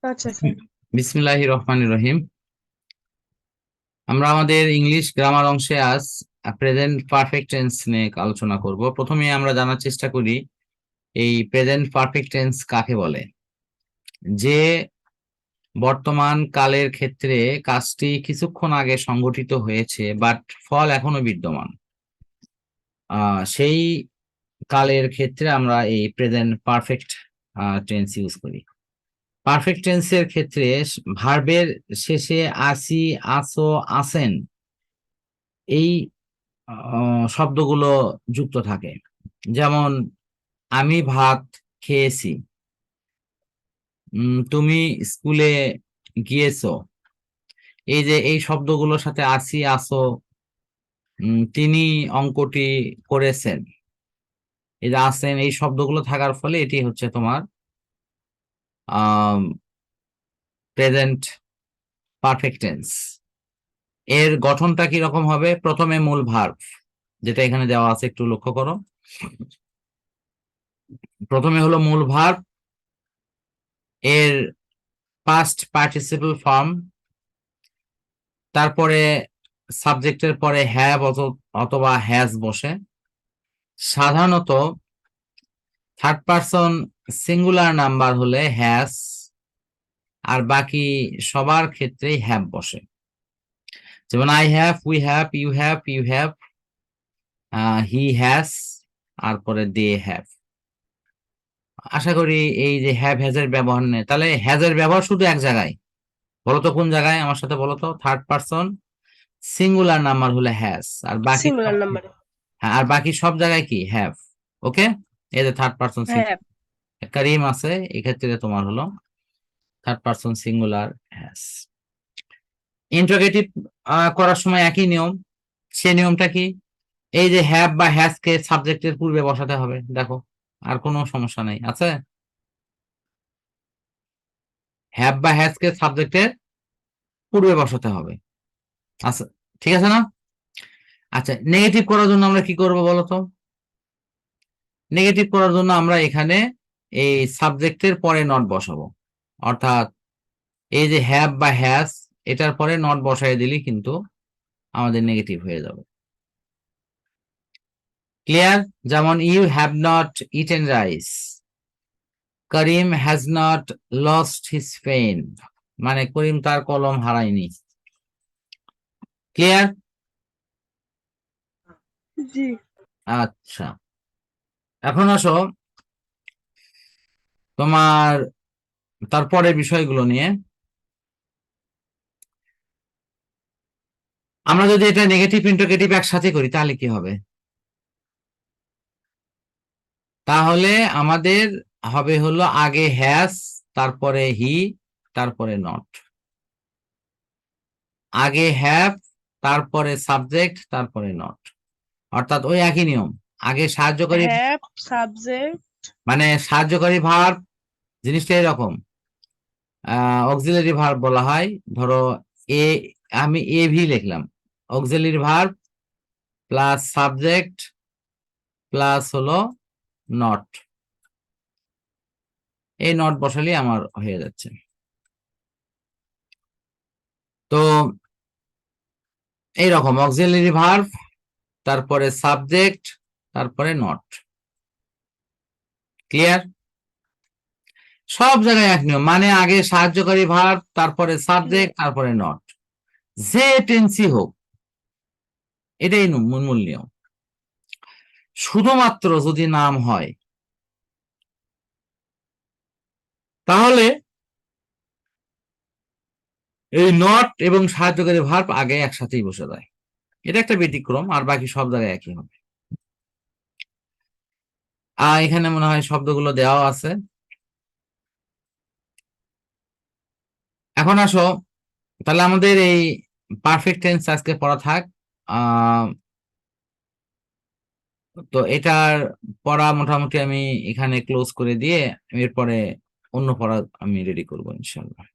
আচ্ছা স্যার। বিসমিল্লাহির রহমানির রহিম। আমরা আমাদের ইংলিশ গ্রামার অংশে আজ প্রেজেন্ট পারফেক্ট টেন্স নিয়ে আলোচনা করব। প্রথমে আমরা জানার চেষ্টা করি এই প্রেজেন্ট পারফেক্ট টেন্স কাকে বলে। যে বর্তমান কালের ক্ষেত্রে কাজটি কিছুক্ষণ আগে সংঘটিত হয়েছে বাট ফল এখনো বিদ্যমান, সেই কালের ক্ষেত্রে আমরা এই প্রেজেন্ট পারফেক্ট টেন্স ইউজ করি। পারফেক্ট টেন্সের ক্ষেত্রে ভার্বের শেষে আসি, আসো, আসেন এই শব্দগুলো যুক্ত থাকে। যেমন আমি ভাত খেয়েছি, তুমি স্কুলে গিয়েছো, এই যে এই শব্দগুলোর সাথে আসি, আসো, তিনি অঙ্কটি করেছেন, এই যে আসেন, এই শব্দগুলো থাকার ফলে এটি হচ্ছে তোমার প্রেজেন্ট পারফেক্ট টেন্স। এর গঠনটা কি রকম হবে? প্রথমে মূল ভার্ব, যেটা এখানে দেওয়া আছে, একটু লক্ষ্য করো। প্রথমে হলো মূল ভার্ব, এর পাস্ট পার্টিসিপল ফর্ম, তারপরে সাবজেক্টের পরে হ্যাভ অথবা হ্যাজ বসে। সাধারণত থার্ড পারসন সিঙ্গুলার নাম্বার হলে হ্যাজ, আর বাকি সবার ক্ষেত্রেই হ্যাভ বসে। যেমন I have, we have, you have, you have, he has, আর পরে দে হ্যাভ। আশা করি এই যে হ্যাভ হ্যাজ এর ব্যবহার নেই। তাহলে হ্যাজ এর ব্যবহার শুধু এক জায়গায়, বলতো কোন জায়গায়? আমার সাথে বলতো। থার্ড পারসন সিঙ্গুলার নাম্বার হলে হ্যাজ, আর বাকি সিঙ্গুলার নাম্বারে। হ্যাঁ, আর বাকি সব জায়গায় কি হ্যাভ। ওকে, এই যে থার্ড পারসন হ্যাঁ। করিম আছে, এক্ষেত্রে তোমার হলো third person singular has. Interrogative করার সময় একই নিয়ম। সে নিয়মটা কি? এই যে হ্যাভ বা হ্যাজ কে সাবজেক্টের পূর্বে বসাতে হবে। দেখো, আর কোনো সমস্যা নেই, আছে? হ্যাভ বা হ্যাজ কে সাবজেক্টের পূর্বে বসাতে হবে, আচ্ছা, ঠিক আছে না? আচ্ছা, নেগেটিভ করার জন্য আমরা কি করব বলো তো? নেগেটিভ করার জন্য আমরা এখানে এই সাবজেক্টের পরে নট বসাবো, অর্থাৎ এই যে হ্যাভ বা হ্যাজ, এটার পরে নট বসাই দিলি কিন্তু আমাদের নেগেটিভ হয়ে যাবে। ক্লিয়ার? যেমন you have not eaten rice, Karim has not lost his pen, মানে করিম তার কলম হারায়নি। ক্লিয়ার? জি। আচ্ছা, এখন আসো তোমার তারপরে বিষয়গুলো নিয়ে। আমরা যদি এটা নেগেটিভ ইন্টারোগেটিভ একসাথে করি তাহলে কি হবে? তাহলে আমাদের হবে হলো আগে হ্যাজ, তারপরে হি, তারপরে নট। আগে হ্যাভ, তারপরে সাবজেক্ট, তারপরে নট। অর্থাৎ ওই একই নিয়ম। আগে সাহায্যকারী, হ্যাভ সাবজেক্ট। মানে সাহায্যকারী ভার্ব জিনিসটা এরকম, অক্সিলারি ভার্ব বলা হয়। ধরো এ, আমি এ ভি লিখলাম, auxiliary verb plus subject plus হলো নট, এই নট বসালে আমার হয়ে যাচ্ছে। তো এইরকম অক্সিলারি ভার্ব, তারপরে সাবজেক্ট, তারপরে নট। ক্লিয়ার? সব জায়গায় এক নিয়ম, মানে আগে সাহায্যকারী ভার্ব, তারপরে সাবজেক্ট, তারপরে নট, যে টেন্সি হোক, এটাই মূল নিয়ম। শুধুমাত্র যদি নাম হয় তাহলে এই নট এবং সাহায্যকারী ভার্ব আগে একসাথেই বসে যায়। এটা একটা ব্যতিক্রম, আর বাকি সব জায়গায় একই হবে। এখানে মনে হয় শব্দগুলো দেওয়া আছে। এখন আসো, তাহলে আমাদের এই পারফেক্ট টেন্স আজকে পড়া থাক। তো এটার পড়া মোটামুটি আমি এখানে ক্লোজ করে দিয়ে এরপরে অন্য পড়া আমি রেডি করবো ইনশাল্লাহ।